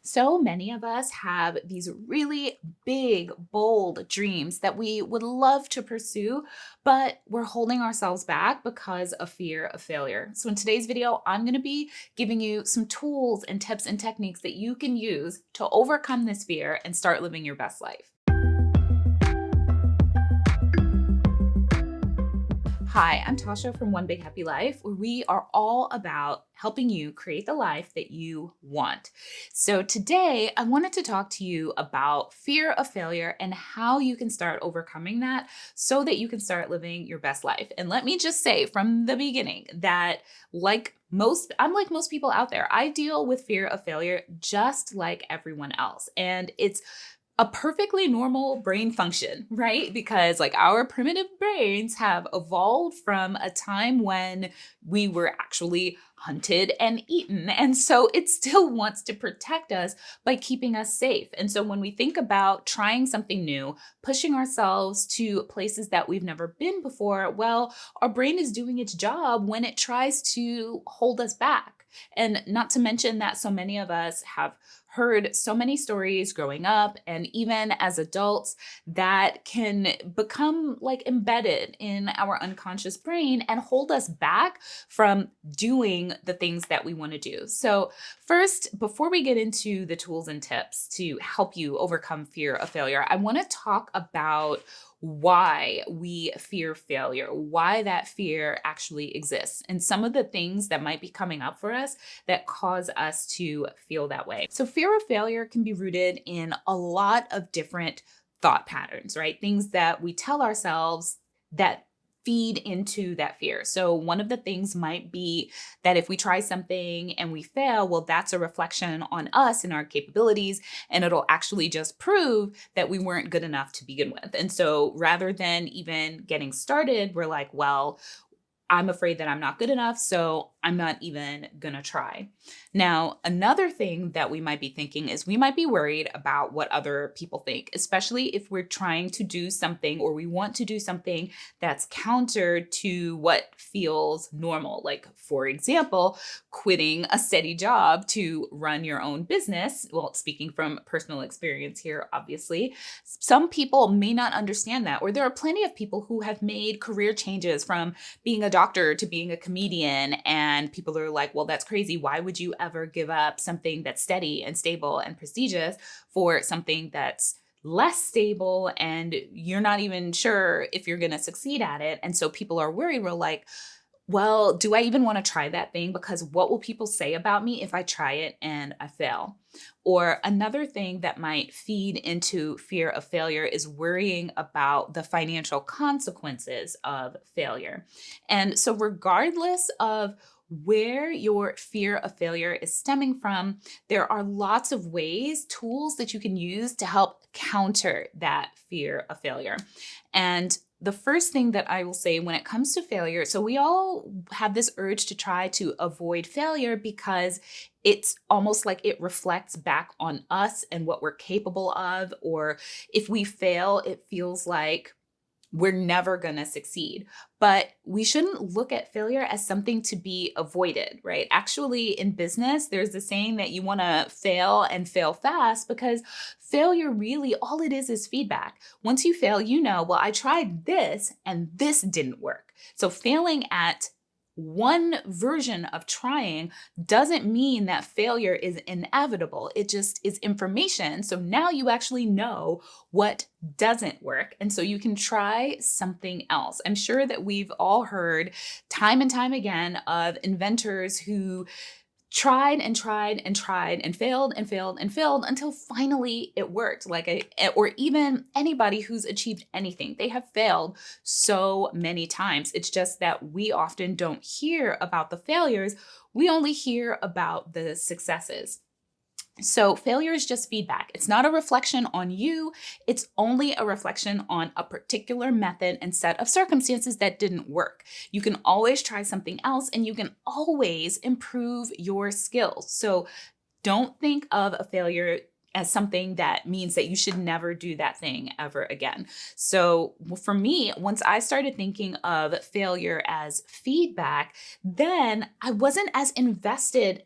So many of us have these really big, bold dreams that we would love to pursue, but we're holding ourselves back because of fear of failure. So, in today's video, I'm going to be giving you some tools and tips and techniques that you can use to overcome this fear and start living your best life. Hi, I'm Tasha from One Big Happy Life, where we are all about helping you create the life that you want. So, today I wanted to talk to you about fear of failure and how you can start overcoming that so that you can start living your best life. And let me just say from the beginning that, I'm like most people out there, I deal with fear of failure just like everyone else. And it's a perfectly normal brain function, right? Because like our primitive brains have evolved from a time when we were actually hunted and eaten. And so it still wants to protect us by keeping us safe. And so when we think about trying something new, pushing ourselves to places that we've never been before, well, our brain is doing its job when it tries to hold us back. And not to mention that so many of us have heard so many stories growing up and even as adults that can become like embedded in our unconscious brain and hold us back from doing the things that we want to do. So, first, before we get into the tools and tips to help you overcome fear of failure, I want to talk about why we fear failure, why that fear actually exists, and some of the things that might be coming up for us that cause us to feel that way. So, fear of failure can be rooted in a lot of different thought patterns, right? Things that we tell ourselves that feed into that fear. So, one of the things might be that if we try something and we fail, well, that's a reflection on us and our capabilities, and it'll actually just prove that we weren't good enough to begin with. And so, rather than even getting started, we're like, well, I'm afraid that I'm not good enough, so I'm not even gonna try. Now, another thing that we might be thinking is we might be worried about what other people think, especially if we're trying to do something or we want to do something that's counter to what feels normal. Like, for example, quitting a steady job to run your own business. Well, speaking from personal experience here, obviously, some people may not understand that, or there are plenty of people who have made career changes from being a doctor to being a comedian. And people are like, well, that's crazy. Why would you ever give up something that's steady and stable and prestigious for something that's less stable and you're not even sure if you're going to succeed at it? And so people are worried. We're like, well, do I even want to try that thing? Because what will people say about me if I try it and I fail? Or another thing that might feed into fear of failure is worrying about the financial consequences of failure. And so, regardless of where your fear of failure is stemming from, there are lots of ways, tools that you can use to help counter that fear of failure. And the first thing that I will say when it comes to failure, so we all have this urge to try to avoid failure because it's almost like it reflects back on us and what we're capable of. Or if we fail, it feels like we're never going to succeed. But we shouldn't look at failure as something to be avoided, right? Actually, in business, there's the saying that you want to fail and fail fast, because failure really, all it is feedback. Once you fail, you know, well, I tried this and this didn't work. So failing at one version of trying doesn't mean that failure is inevitable. It just is information. So now you actually know what doesn't work. And so you can try something else. I'm sure that we've all heard time and time again of inventors who tried and tried and tried and failed and failed and failed until finally it worked. Or even anybody who's achieved anything, they have failed so many times. It's just that we often don't hear about the failures. We only hear about the successes. So failure is just feedback. It's not a reflection on you. It's only a reflection on a particular method and set of circumstances that didn't work. You can always try something else and you can always improve your skills. So don't think of a failure as something that means that you should never do that thing ever again. So for me, once I started thinking of failure as feedback, then I wasn't as invested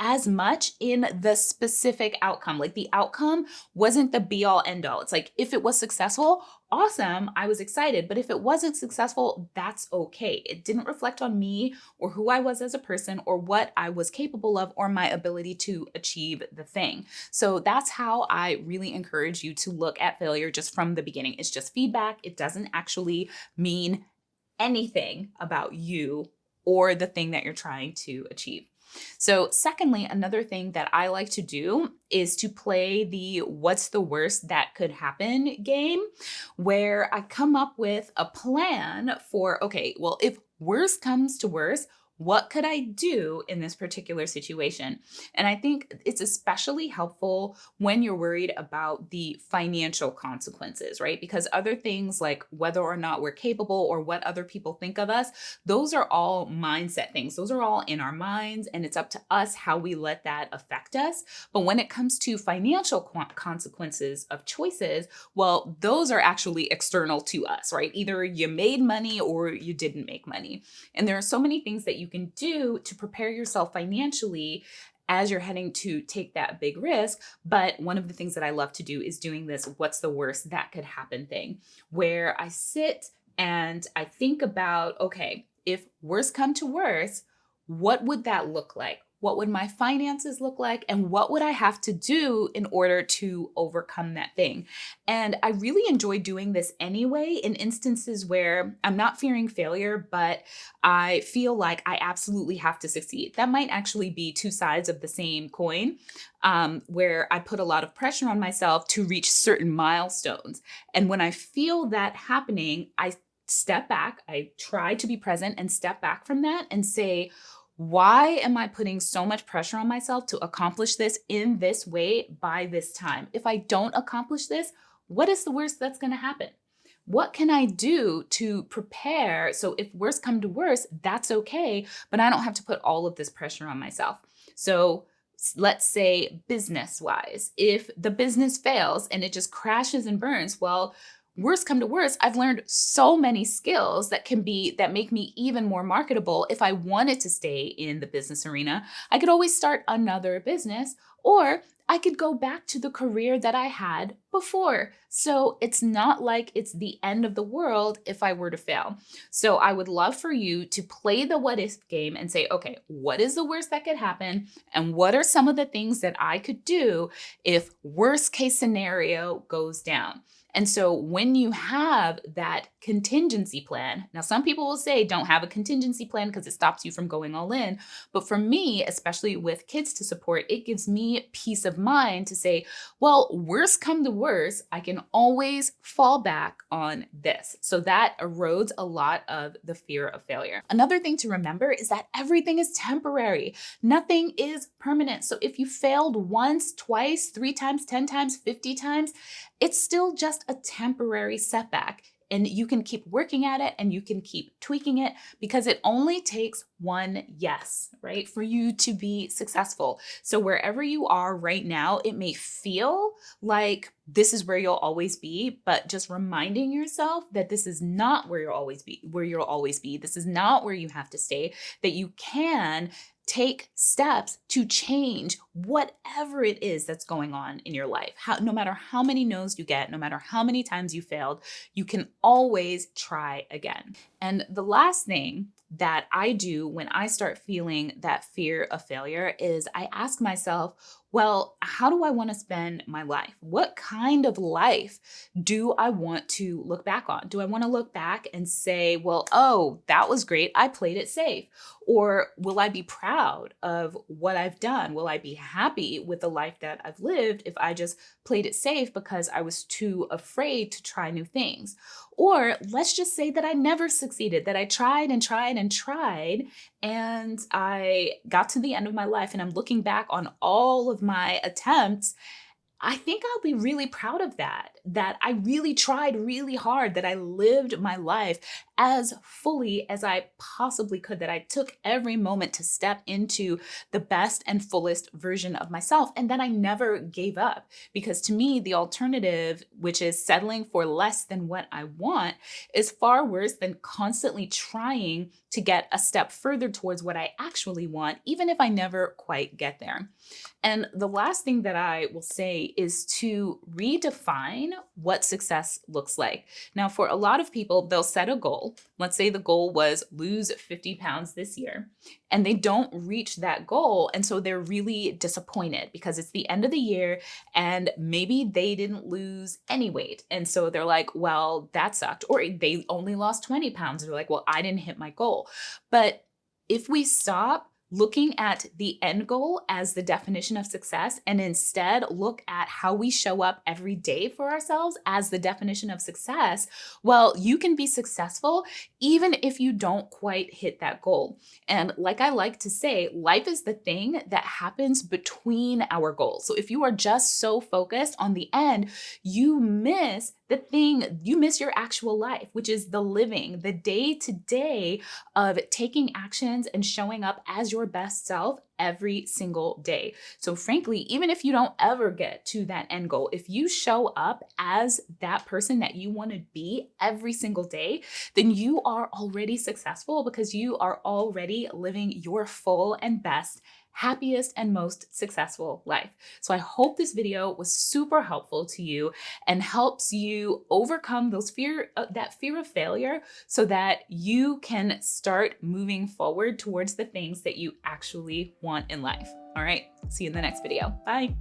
as much in the specific outcome. Like the outcome wasn't the be all end all. It's like, if it was successful, awesome, I was excited. But if it wasn't successful, that's okay. It didn't reflect on me or who I was as a person or what I was capable of or my ability to achieve the thing. So that's how I really encourage you to look at failure just from the beginning. It's just feedback. It doesn't actually mean anything about you or the thing that you're trying to achieve. So, secondly, another thing that I like to do is to play the what's the worst that could happen game, where I come up with a plan for, okay, well, if worst comes to worst, what could I do in this particular situation? And I think it's especially helpful when you're worried about the financial consequences, right? Because other things like whether or not we're capable or what other people think of us, those are all mindset things. Those are all in our minds, and it's up to us how we let that affect us. But when it comes to financial consequences of choices, well, those are actually external to us, right? Either you made money or you didn't make money. And there are so many things that you can do to prepare yourself financially as you're heading to take that big risk. But one of the things that I love to do is doing this what's the worst that could happen thing, where I sit and I think about, okay, if worst come to worst, what would that look like? What would my finances look like? And what would I have to do in order to overcome that thing? And I really enjoy doing this anyway in instances where I'm not fearing failure, but I feel like I absolutely have to succeed. That might actually be two sides of the same coin, where I put a lot of pressure on myself to reach certain milestones. And when I feel that happening, I step back, I try to be present and step back from that and say, why am I putting so much pressure on myself to accomplish this in this way by this time? If I don't accomplish this, what is the worst that's going to happen? What can I do to prepare? So if worst come to worst, that's okay, but I don't have to put all of this pressure on myself. So let's say business wise, if the business fails and it just crashes and burns, well, worst come to worst, I've learned so many skills that make me even more marketable. If I wanted to stay in the business arena, I could always start another business, or I could go back to the career that I had before. So it's not like it's the end of the world if I were to fail. So I would love for you to play the what if game and say, okay, what is the worst that could happen? And what are some of the things that I could do if worst case scenario goes down? And so when you have that contingency plan, now some people will say don't have a contingency plan because it stops you from going all in. But for me, especially with kids to support, it gives me peace of mind to say, well, worst come to worst, I can always fall back on this. So that erodes a lot of the fear of failure. Another thing to remember is that everything is temporary. Nothing is permanent. So if you failed once, twice, 3 times, 10 times, 50 times, it's still just a temporary setback. And you can keep working at it and you can keep tweaking it, because it only takes one yes, right, for you to be successful. So wherever you are right now, it may feel like this is where you'll always be, but just reminding yourself that this is not where you'll always be. This is not where you have to stay, that you can take steps to change whatever it is that's going on in your life. No matter how many no's you get, no matter how many times you failed, you can always try again. And the last thing that I do when I start feeling that fear of failure is I ask myself, well, how do I want to spend my life? What kind of life do I want to look back on? Do I want to look back and say, well, oh, that was great, I played it safe? Or will I be proud of what I've done? Will I be happy with the life that I've lived if I just played it safe because I was too afraid to try new things? Or let's just say that I never succeeded, that I tried and tried and tried, and I got to the end of my life and I'm looking back on all of my attempts. I think I'll be really proud of that I really tried really hard, that I lived my life as fully as I possibly could, that I took every moment to step into the best and fullest version of myself, and that I never gave up. Because to me, the alternative, which is settling for less than what I want, is far worse than constantly trying to get a step further towards what I actually want, even if I never quite get there. And the last thing that I will say is to redefine what success looks like. Now, for a lot of people, they'll set a goal. Let's say the goal was lose 50 pounds this year, and they don't reach that goal. And so they're really disappointed because it's the end of the year and maybe they didn't lose any weight. And so they're like, well, that sucked. Or they only lost 20 pounds. They're like, well, I didn't hit my goal. But if we stop looking at the end goal as the definition of success and instead look at how we show up every day for ourselves as the definition of success, well, you can be successful even if you don't quite hit that goal. And like I like to say, life is the thing that happens between our goals. So if you are just so focused on the end, you miss the thing, you miss your actual life, which is the living, the day to day of taking actions and showing up as your best self every single day. So frankly, even if you don't ever get to that end goal, if you show up as that person that you want to be every single day, then you are already successful because you are already living your full and best, happiest and most successful life. So I hope this video was super helpful to you and helps you overcome that fear of failure so that you can start moving forward towards the things that you actually want in life. All right, see you in the next video. Bye.